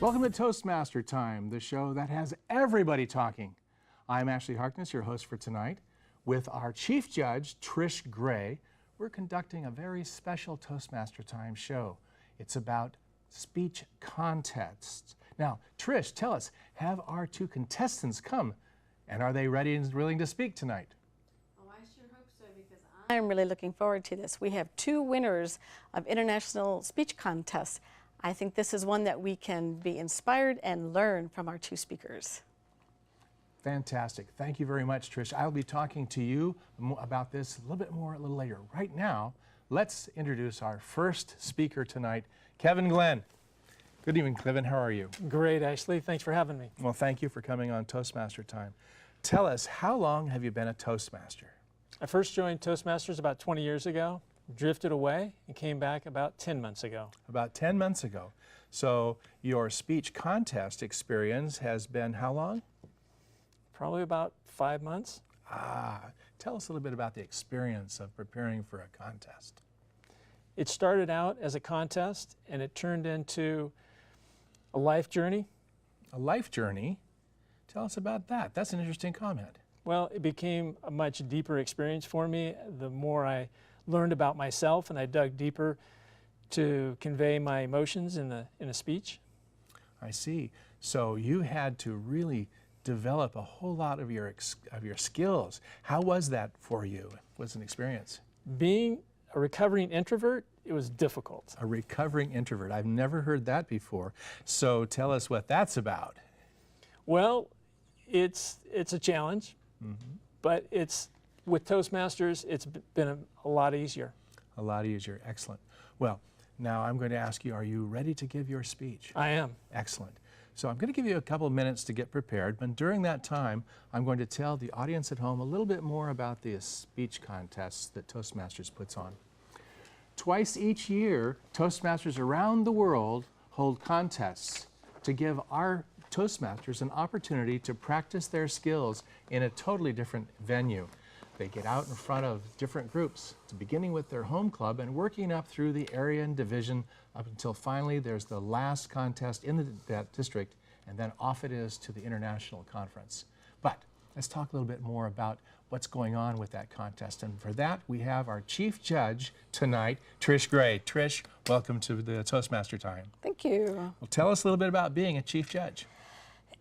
Welcome to Toastmaster Time, the show that has everybody talking. I'm Ashley Harkness, your host for tonight. With our chief judge, Trish Gray, we're conducting a very special Toastmaster Time show. It's about speech contests. Now, Trish, tell us, have our two contestants come, and are they ready and willing to speak tonight? Oh, I sure hope so, because I'm really looking forward to this. We have two winners of international speech contests. I think this is one that we can be inspired and learn from our two speakers. Fantastic. Thank you very much, Trish. I'll be talking to you about this a little bit more a little later. Right now, let's introduce our first speaker tonight, Kevin Glenn. Good evening, Kevin. How are you? Great, Ashley. Thanks for having me. Well, thank you for coming on Toastmaster Time. Tell us, how long have you been a Toastmaster? I first joined Toastmasters about 20 years ago, drifted away, and came back about 10 months ago. About 10 months ago. So your speech contest experience has been how long? Probably about 5 months. Tell us a little bit about the experience of preparing for a contest. It started out as a contest, and it turned into a life journey. A life journey? Tell us about that. That's an interesting comment. Well, it became a much deeper experience for me the more I learned about myself, and I dug deeper to convey my emotions in a speech. I see. So you had to really develop a whole lot of your skills. How was that for you? Was an experience? Being a recovering introvert, it was difficult. A recovering introvert. I've never heard that before. So tell us what that's about. Well, it's a challenge, but with Toastmasters, it's been a lot easier. A lot easier. Excellent. Well, now I'm going to ask you, are you ready to give your speech? I am. Excellent. So I'm going to give you a couple of minutes to get prepared, but during that time, I'm going to tell the audience at home a little bit more about the speech contests that Toastmasters puts on. Twice each year, Toastmasters around the world hold contests to give our Toastmasters an opportunity to practice their skills in a totally different venue. They get out in front of different groups, beginning with their home club and working up through the area and division up until finally there's the last contest in that district, and then off it is to the international conference. But let's talk a little bit more about what's going on with that contest. And for that, we have our chief judge tonight, Trish Gray. Trish, welcome to the Toastmaster Time. Thank you. Well, tell us a little bit about being a chief judge.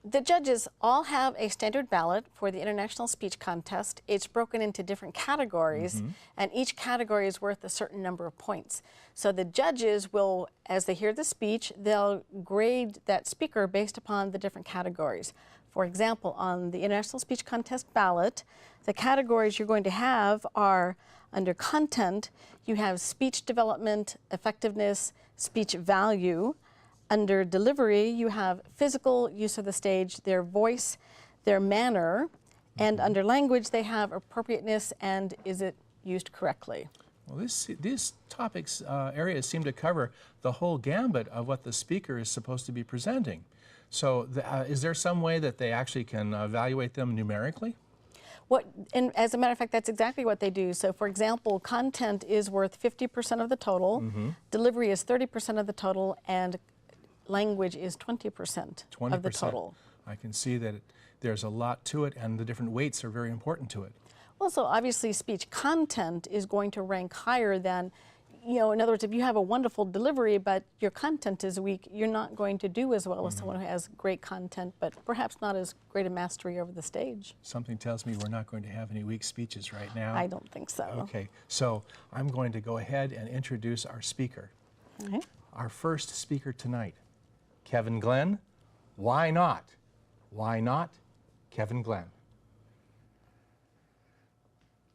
The judges all have a standard ballot for the International Speech Contest. It's broken into different categories, and each category is worth a certain number of points. So the judges will, as they hear the speech, they'll grade that speaker based upon the different categories. For example, on the International Speech Contest ballot, the categories you're going to have are, under content, you have speech development, effectiveness, speech value. Under delivery, you have physical use of the stage, their voice, their manner, and under language, they have appropriateness and is it used correctly. Well, these topics, areas seem to cover the whole gambit of what the speaker is supposed to be presenting. So is there some way that they actually can evaluate them numerically? And as a matter of fact, that's exactly what they do. So for example, content is worth 50% of the total, delivery is 30% of the total, and language is 20% of the total. I can see that there's a lot to it, and the different weights are very important to it. Well, so obviously speech content is going to rank higher than, in other words, if you have a wonderful delivery but your content is weak, you're not going to do as well as someone who has great content but perhaps not as great a mastery over the stage. Something tells me we're not going to have any weak speeches right now. I don't think so. Okay, so I'm going to go ahead and introduce our speaker. Okay. Our first speaker tonight, Kevin Glenn. Why not? Why not Kevin Glenn?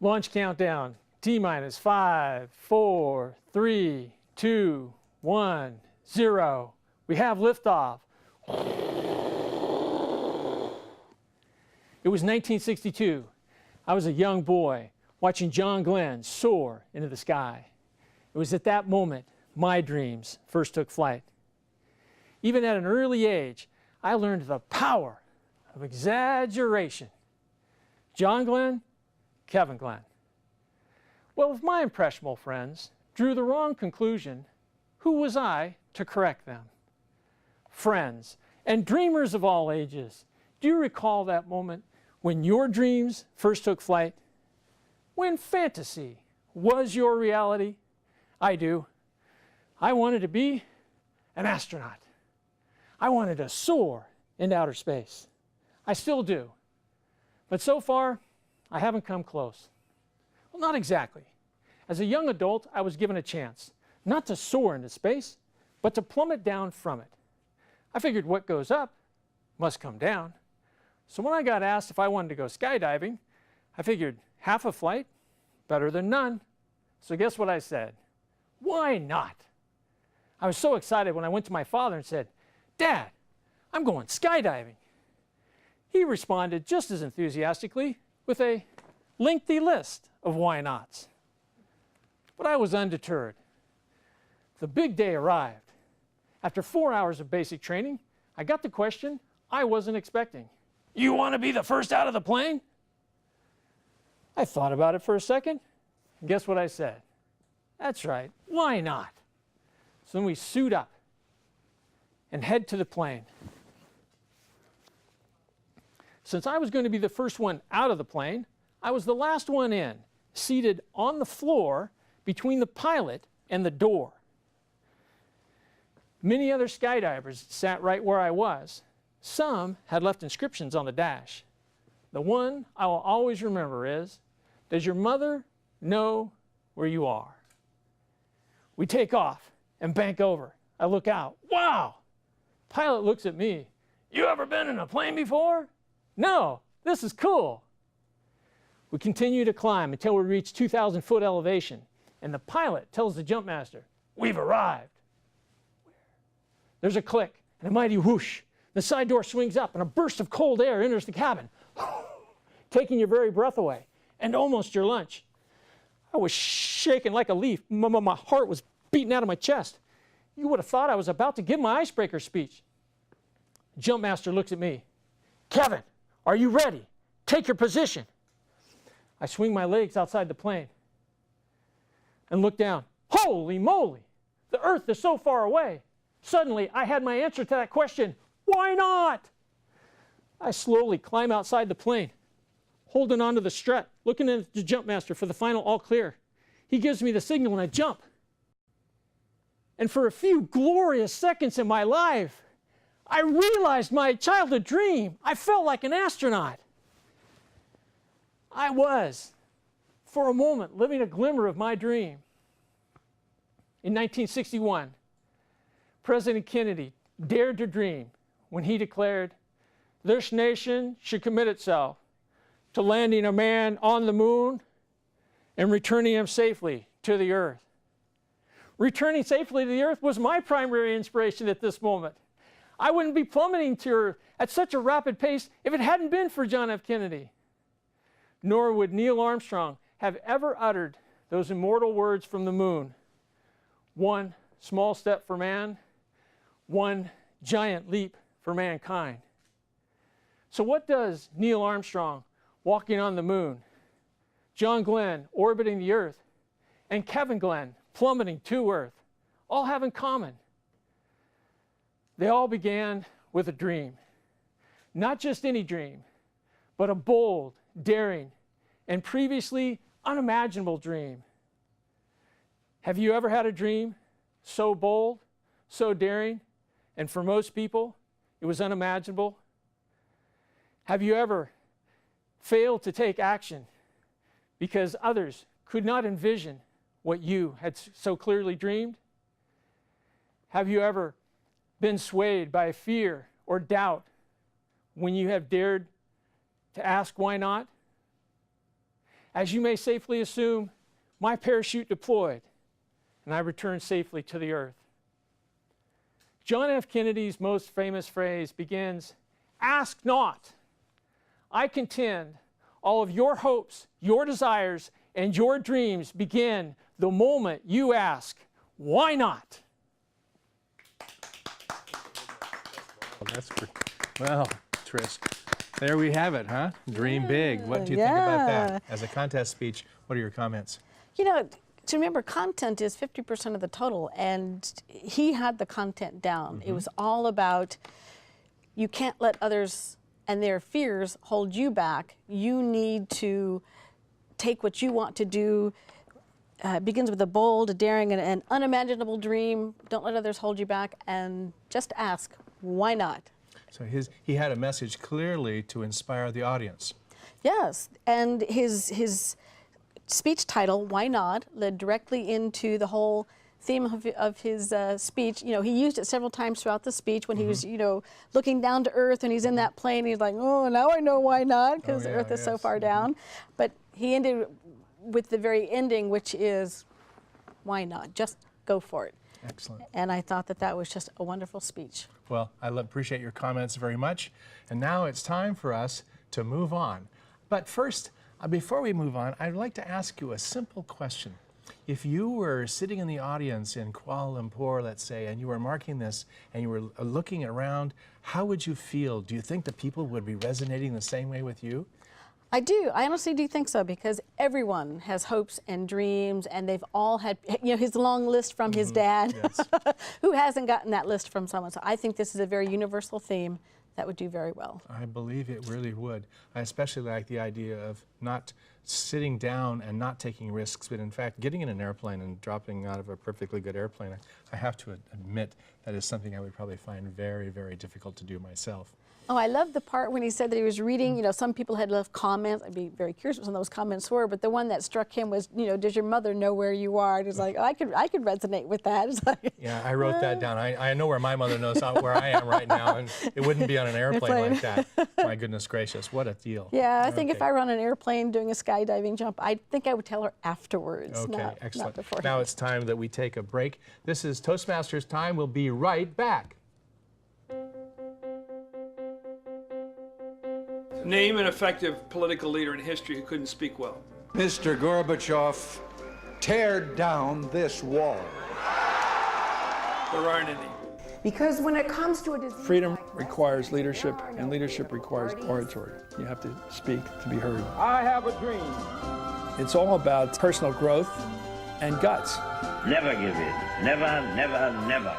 Launch countdown. T-minus 5, 4, 3, 2, 1, 0. We have liftoff. It was 1962. I was a young boy watching John Glenn soar into the sky. It was at that moment my dreams first took flight. Even at an early age, I learned the power of exaggeration. John Glenn, Kevin Glenn. Well, if my impressionable friends drew the wrong conclusion, who was I to correct them? friends, and dreamers of all ages, do you recall that moment when your dreams first took flight? When fantasy was your reality? I do. I wanted to be an astronaut. I wanted to soar into outer space. I still do. But so far, I haven't come close. Well, not exactly. As a young adult, I was given a chance, not to soar into space, but to plummet down from it. I figured what goes up must come down. So when I got asked if I wanted to go skydiving, I figured half a flight, better than none. So guess what I said? Why not? I was so excited when I went to my father and said, "Dad, I'm going skydiving." He responded just as enthusiastically with a lengthy list of why nots. But I was undeterred. The big day arrived. After 4 hours of basic training, I got the question I wasn't expecting. "You want to be the first out of the plane?" I thought about it for a second, and guess what I said? That's right, why not? So then we suit up and head to the plane. Since I was going to be the first one out of the plane, I was the last one in, seated on the floor between the pilot and the door. Many other skydivers sat right where I was. Some had left inscriptions on the dash. The one I will always remember is, "Does your mother know where you are?" We take off and bank over. I look out. Wow! Pilot looks at me. "You ever been in a plane before?" "No, this is cool." We continue to climb until we reach 2,000 foot elevation, and the pilot tells the jump master, "We've arrived." There's a click and a mighty whoosh. The side door swings up and a burst of cold air enters the cabin, taking your very breath away and almost your lunch. I was shaking like a leaf. My heart was beating out of my chest. You would have thought I was about to give my icebreaker speech. Jump master looks at me. "Kevin, are you ready? Take your position." I swing my legs outside the plane and look down. Holy moly! The Earth is so far away. Suddenly, I had my answer to that question. Why not? I slowly climb outside the plane, holding onto the strut, looking at the jump master for the final all clear. He gives me the signal and I jump. And for a few glorious seconds in my life, I realized my childhood dream. I felt like an astronaut. I was, for a moment, living a glimmer of my dream. In 1961, President Kennedy dared to dream when he declared, "This nation should commit itself to landing a man on the moon and returning him safely to the Earth." Returning safely to the Earth was my primary inspiration at this moment. I wouldn't be plummeting to Earth at such a rapid pace if it hadn't been for John F. Kennedy. Nor would Neil Armstrong have ever uttered those immortal words from the moon, "One small step for man, one giant leap for mankind." So what does Neil Armstrong walking on the moon, John Glenn orbiting the Earth, and Kevin Glenn plummeting to Earth all have in common? They all began with a dream. Not just any dream, but a bold, daring, and previously unimaginable dream. Have you ever had a dream so bold, so daring, and for most people, it was unimaginable? Have you ever failed to take action because others could not envision what you had so clearly dreamed? Have you ever been swayed by fear or doubt when you have dared to ask why not? As you may safely assume, my parachute deployed and I returned safely to the Earth. John F. Kennedy's most famous phrase begins, "Ask not. I contend all of your hopes, your desires, and your dreams begin the moment you ask, why not?" Well, Trish, there we have it, huh? Dream big. What do you think about that? As a contest speech, what are your comments? You know, So remember, content is 50% of the total, and he had the content down. It was all about, you can't let others and their fears hold you back. You need to take what you want to do. It begins with a bold, a daring, and an unimaginable dream. Don't let others hold you back, and just ask, why not? So he had a message clearly to inspire the audience. Yes, and his speech title, Why Not, led directly into the whole theme of his speech. You know, he used it several times throughout the speech when he was, you know, looking down to earth, and he's in that plane. He's like, oh, now I know why not, because the earth is so far down. But he ended with the very ending, which is, why not? Just go for it. Excellent. And I thought that that was just a wonderful speech. Well, I appreciate your comments very much. And now it's time for us to move on. But first, before we move on, I'd like to ask you a simple question. If you were sitting in the audience in Kuala Lumpur, let's say, and you were marking this and you were looking around, how would you feel? Do you think that people would be resonating the same way with you? I do. I honestly do think so, because everyone has hopes and dreams, and they've all had, you know, his long list from his dad. Yes. Who hasn't gotten that list from someone? So I think this is a very universal theme that would do very well. I believe it really would. I especially like the idea of not sitting down and not taking risks, but in fact getting in an airplane and dropping out of a perfectly good airplane. I have to admit that is something I would probably find very, very difficult to do myself. Oh, I love the part when he said that he was reading, you know, some people had left comments. I'd be very curious what some of those comments were, but the one that struck him was, you know, does your mother know where you are? And it's like, oh, I could resonate with that. It's like, yeah, I wrote that down. I know where my mother knows where I am right now, and it wouldn't be on an airplane like that. My goodness gracious, what a deal. Yeah, I think if I were on an airplane doing a skydiving jump, I think I would tell her afterwards, Okay, excellent. not beforehand. Now it's time that we take a break. This is Toastmasters Time. We'll be right back. Name an effective political leader in history who couldn't speak well. Mr. Gorbachev, tear down this wall. There aren't any. Because when it comes to a disease, Freedom requires leadership, and leadership requires oratory. You have to speak to be heard. I have a dream. It's all about personal growth and guts. Never give in. Never, never, never.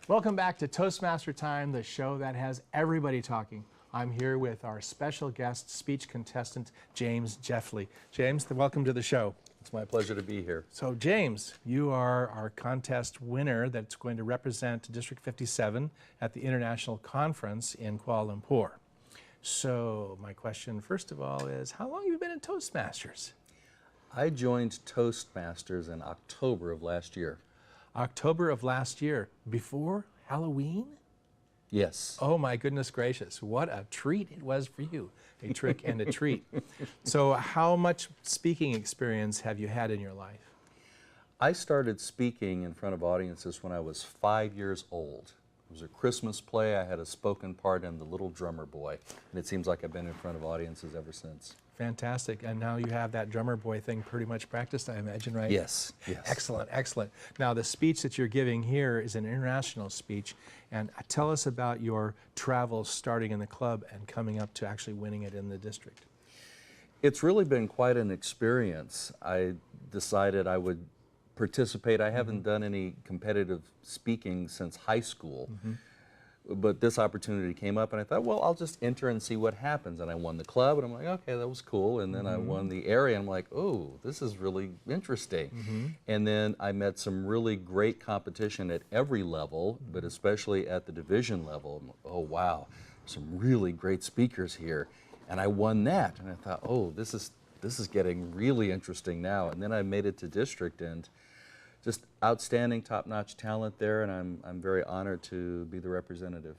Welcome back to Toastmaster Time, the show that has everybody talking. I'm here with our special guest speech contestant, James Jeffley. James, welcome to the show. It's my pleasure to be here. So James, you are our contest winner that's going to represent District 57 at the International Conference in Kuala Lumpur. So my question, first of all, is how long have you been in Toastmasters? I joined Toastmasters in October of last year. October of last year, before Halloween? Yes. Oh my goodness gracious, what a treat it was for you. A trick and a treat. So how much speaking experience have you had in your life? I started speaking in front of audiences when I was 5 years old. It was a Christmas play. I had a spoken part in The Little Drummer Boy, and it seems like I've been in front of audiences ever since. Fantastic. And now you have that drummer boy thing pretty much practiced, I imagine, right? Yes, yes. Excellent, excellent. Now the speech that you're giving here is an international speech, and tell us about your travels starting in the club and coming up to actually winning it in the district. It's really been quite an experience. I decided I would participate. I haven't done any competitive speaking since high school. But this opportunity came up, and I thought, well, I'll just enter and see what happens. And I won the club, and I'm like, okay, that was cool. And then I won the area, and I'm like, oh, this is really interesting. And then I met some really great competition at every level, but especially at the division level. Oh, wow, some really great speakers here. And I won that, and I thought, oh, this is getting really interesting now. And then I made it to district, and just outstanding, top-notch talent there, and I'm very honored to be the representative.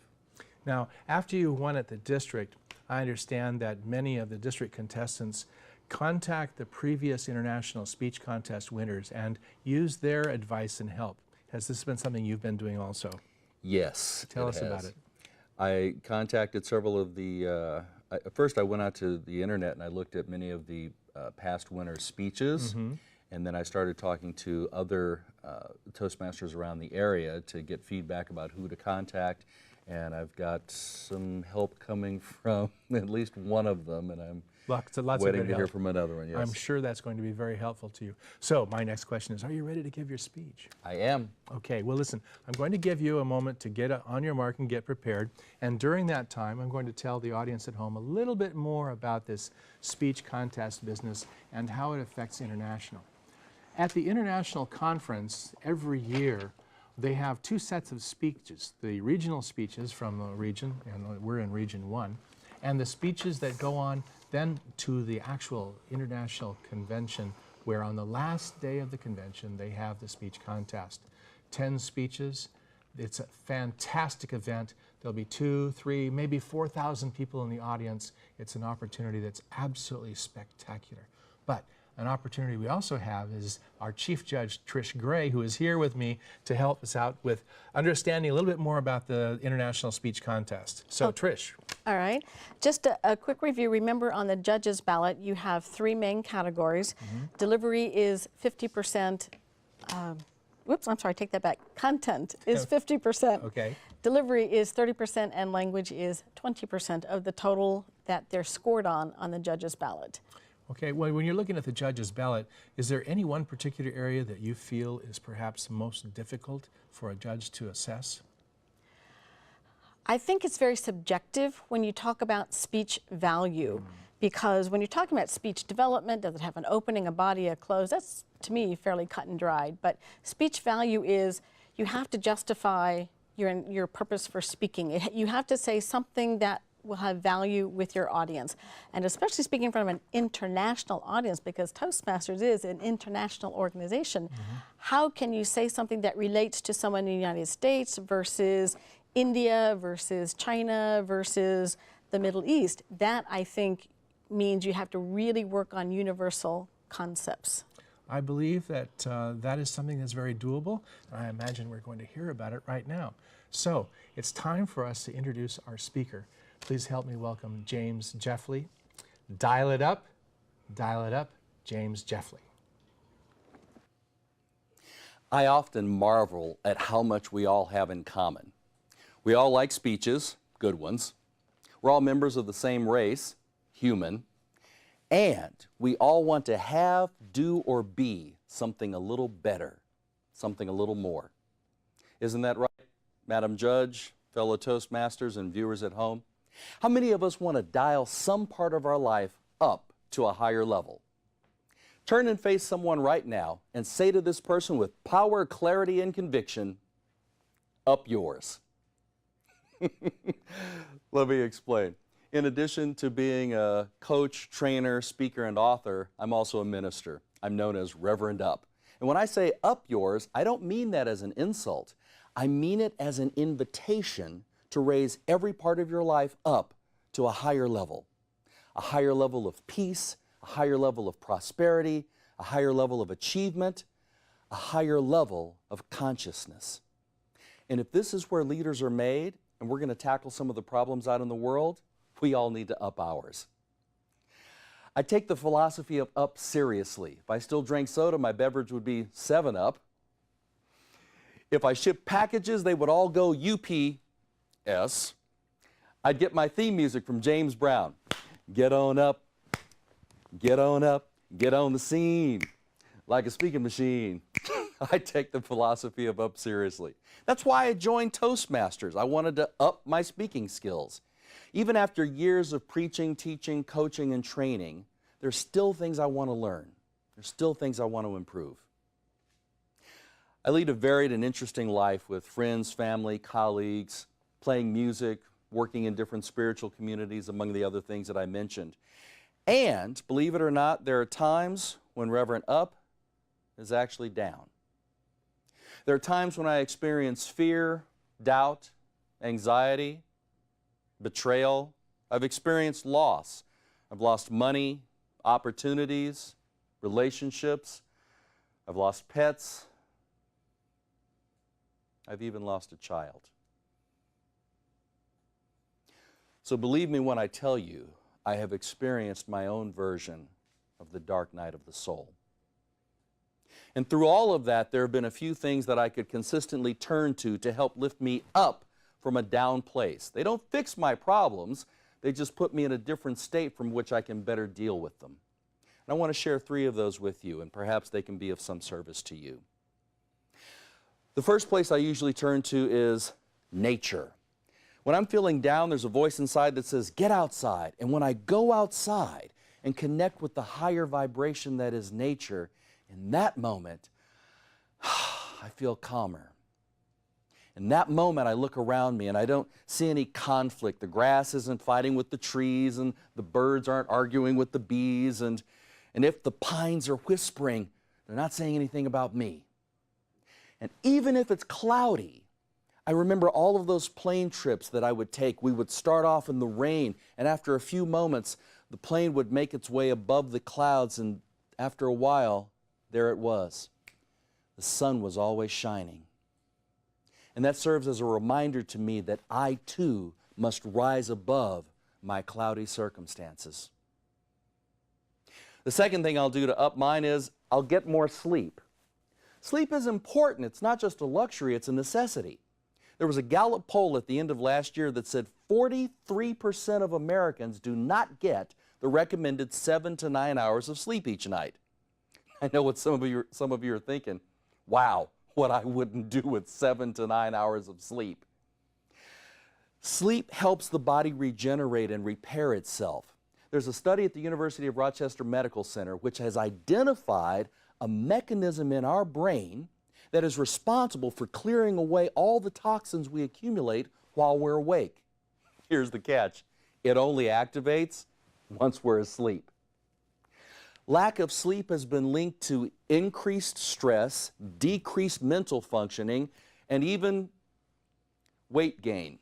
Now, after you won at the district, I understand that many of the district contestants contact the previous international speech contest winners and use their advice and help. Has this been something you've been doing also? Yes. Tell us about it. I contacted several of the, first I went out to the internet and I looked at many of the past winners' speeches. And then I started talking to other Toastmasters around the area to get feedback about who to contact. And I've got some help coming from at least one of them, and I'm waiting to hear from another one. Yes. I'm sure that's going to be very helpful to you. So my next question is, are you ready to give your speech? I am. Okay, well listen, I'm going to give you a moment to get on your mark and get prepared. And during that time, I'm going to tell the audience at home a little bit more about this speech contest business and how it affects international. At the international conference every year, they have two sets of speeches, the regional speeches from the region, and we're in Region 1, and the speeches that go on then to the actual international convention, where on the last day of the convention they have the speech contest. 10 speeches. It's a fantastic event. There'll be 2, 3, maybe 4,000 people in the audience. It's an opportunity that's absolutely spectacular. But an opportunity we also have is our Chief Judge, Trish Gray, who is here with me to help us out with understanding a little bit more about the International Speech Contest. So, Trish. All right. Just a quick review. Remember, on the judges' ballot, you have 3 main categories. Delivery is 50%. Whoops, I'm sorry, take that back. Content is 50%. Okay. Delivery is 30%, and language is 20% of the total that they're scored on the judges' ballot. Okay, well, when you're looking at the judge's ballot, is there any one particular area that you feel is perhaps most difficult for a judge to assess? I think it's very subjective when you talk about speech value, because when you're talking about speech development, does it have an opening, a body, a close? That's, to me, fairly cut and dried. But speech value is you have to justify your purpose for speaking. You have to say something that will have value with your audience, and especially speaking from an international audience, because Toastmasters is an international organization. How can you say something that relates to someone in the United States versus India versus China versus the Middle East? That, I think, means you have to really work on universal concepts. I believe that that is something that's very doable, and I imagine we're going to hear about it right now. So it's time for us to introduce our speaker. Please help me welcome James Jeffley. Dial it up, James Jeffley. I often marvel at how much we all have in common. We all like speeches, good ones. We're all members of the same race, human. And we all want to have, do, or be something a little better, something a little more. Isn't that right, Madam Judge, fellow Toastmasters, and viewers at home? How many of us want to dial some part of our life up to a higher level? Turn and face someone right now and say to this person with power, clarity, and conviction, up yours. Let me explain. In addition to being a coach, trainer, speaker, and author, I'm also a minister. I'm known as Reverend Up. And when I say up yours, I don't mean that as an insult. I mean it as an invitation to raise every part of your life up to a higher level of peace, a higher level of prosperity, a higher level of achievement, a higher level of consciousness. And if this is where leaders are made, and we're going to tackle some of the problems out in the world, we all need to up ours. I take the philosophy of up seriously. If I still drank soda, my beverage would be 7-Up. If I shipped packages, they would all go UPS. I'd get my theme music from James Brown. Get on up, get on up, get on the scene, like a speaking machine. I take the philosophy of up seriously. That's why I joined Toastmasters. I wanted to up my speaking skills. Even after years of preaching, teaching, coaching, and training, there's still things I want to learn. There's still things I want to improve. I lead a varied and interesting life with friends, family, colleagues, playing music, working in different spiritual communities, among the other things that I mentioned. And, believe it or not, there are times when Reverend Up is actually down. There are times when I experience fear, doubt, anxiety, betrayal. I've experienced loss. I've lost money, opportunities, relationships. I've lost pets. I've even lost a child. So believe me when I tell you, I have experienced my own version of the dark night of the soul. And through all of that, there have been a few things that I could consistently turn to help lift me up from a down place. They don't fix my problems, they just put me in a different state from which I can better deal with them. And I want to share 3 of those with you, and perhaps they can be of some service to you. The first place I usually turn to is nature. When I'm feeling down, there's a voice inside that says, get outside. And when I go outside and connect with the higher vibration that is nature, in that moment, I feel calmer. In that moment, I look around me and I don't see any conflict. The grass isn't fighting with the trees and the birds aren't arguing with the bees. And if the pines are whispering, they're not saying anything about me. And even if it's cloudy, I remember all of those plane trips that I would take. We would start off in the rain, and after a few moments, the plane would make its way above the clouds, and after a while, there it was. The sun was always shining. And that serves as a reminder to me that I too must rise above my cloudy circumstances. The second thing I'll do to up mine is I'll get more sleep. Sleep is important. It's not just a luxury, it's a necessity. There was a Gallup poll at the end of last year that said 43% of Americans do not get the recommended 7 to 9 hours of sleep each night. I know what some of you are thinking. Wow, what I wouldn't do with 7 to 9 hours of sleep. Sleep helps the body regenerate and repair itself. There's a study at the University of Rochester Medical Center which has identified a mechanism in our brain that is responsible for clearing away all the toxins we accumulate while we're awake. Here's the catch. It only activates once we're asleep. Lack of sleep has been linked to increased stress, decreased mental functioning, and even weight gain.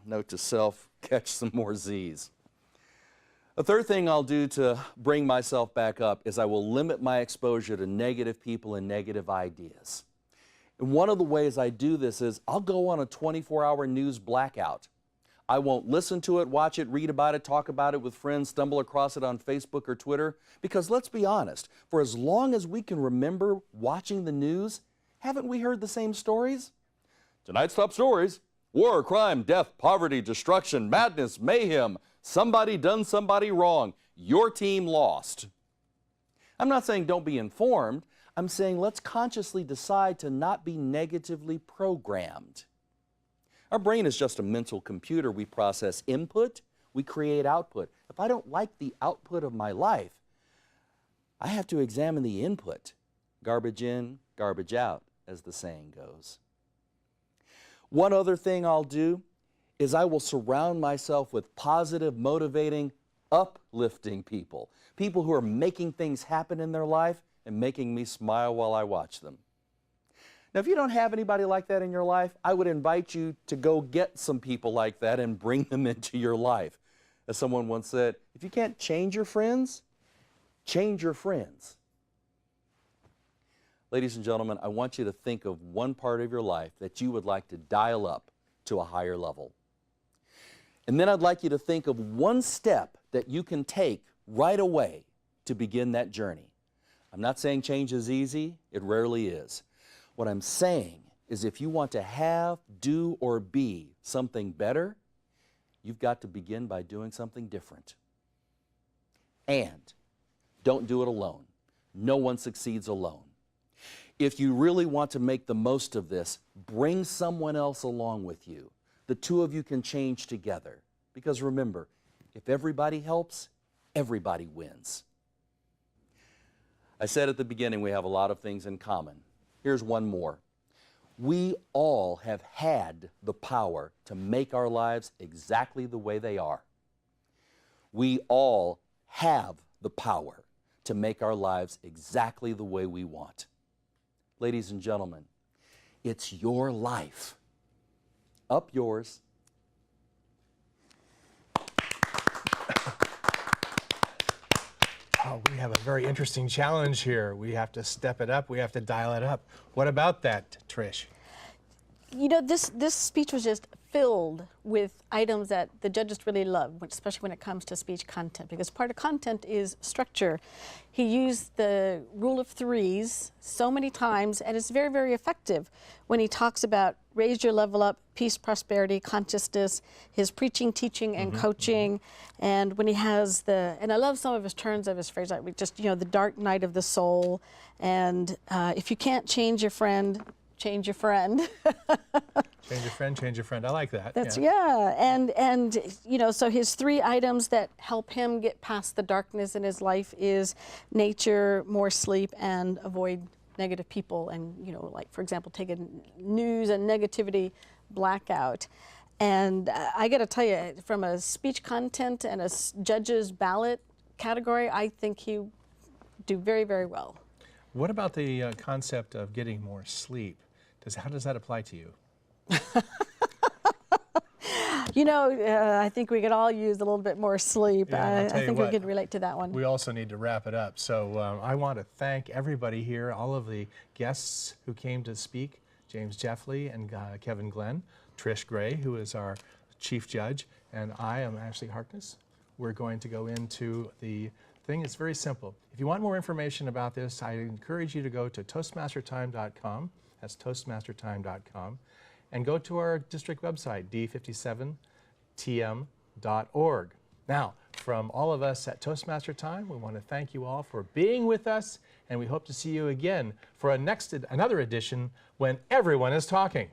Note to self, catch some more Z's. A third thing I'll do to bring myself back up is I will limit my exposure to negative people and negative ideas. And one of the ways I do this is I'll go on a 24-hour news blackout. I won't listen to it, watch it, read about it, talk about it with friends, stumble across it on Facebook or Twitter, because let's be honest, for as long as we can remember watching the news, haven't we heard the same stories? Tonight's top stories: war, crime, death, poverty, destruction, madness, mayhem. Somebody done somebody wrong. Your team lost. I'm not saying don't be informed. I'm saying let's consciously decide to not be negatively programmed. Our brain is just a mental computer. We process input, we create output. If I don't like the output of my life, I have to examine the input. Garbage in, garbage out, as the saying goes. One other thing I'll do is I will surround myself with positive, motivating, uplifting people. People who are making things happen in their life and making me smile while I watch them. Now, if you don't have anybody like that in your life, I would invite you to go get some people like that and bring them into your life. As someone once said, if you can't change your friends, change your friends. Ladies and gentlemen, I want you to think of one part of your life that you would like to dial up to a higher level. And then I'd like you to think of one step that you can take right away to begin that journey. I'm not saying change is easy. It rarely is. What I'm saying is if you want to have, do, or be something better, you've got to begin by doing something different. And don't do it alone. No one succeeds alone. If you really want to make the most of this, bring someone else along with you. The two of you can change together. Because remember, if everybody helps, everybody wins. I said at the beginning we have a lot of things in common. Here's one more. We all have had the power to make our lives exactly the way they are. We all have the power to make our lives exactly the way we want. Ladies and gentlemen, it's your life. Up yours. Oh, we have a very interesting challenge here. We have to step it up. We have to dial it up. What about that, Trish? You know, this speech was just filled with items that the judges really love, especially when it comes to speech content, because part of content is structure. He used the rule of threes so many times, and it's very, very effective when he talks about raise your level up, peace, prosperity, consciousness, his preaching, teaching, and coaching, and when he has and I love some of his turns of his phrase, like just, you know, the dark night of the soul, and if you can't change your friend, change your friend. Change your friend, change your friend. I like that. That's, yeah. And you know, so his 3 items that help him get past the darkness in his life is nature, more sleep, and avoid negative people. And, you know, like, for example, take a news and negativity blackout. And I got to tell you, from a speech content and a judge's ballot category, I think he do very, very well. What about the concept of getting more sleep? How does that apply to you? You know, I think we could all use a little bit more sleep. Yeah, I think we could relate to that one. We also need to wrap it up. So I want to thank everybody here, all of the guests who came to speak, James Jeffley and Kevin Glenn, Trish Gray, who is our chief judge, and I am Ashley Harkness. We're going to go into the thing. It's very simple. If you want more information about this, I encourage you to go to toastmastertime.com. That's toastmastertime.com. And go to our district website, d57tm.org. Now, from all of us at Toastmaster Time, we want to thank you all for being with us, and we hope to see you again for another edition when everyone is talking.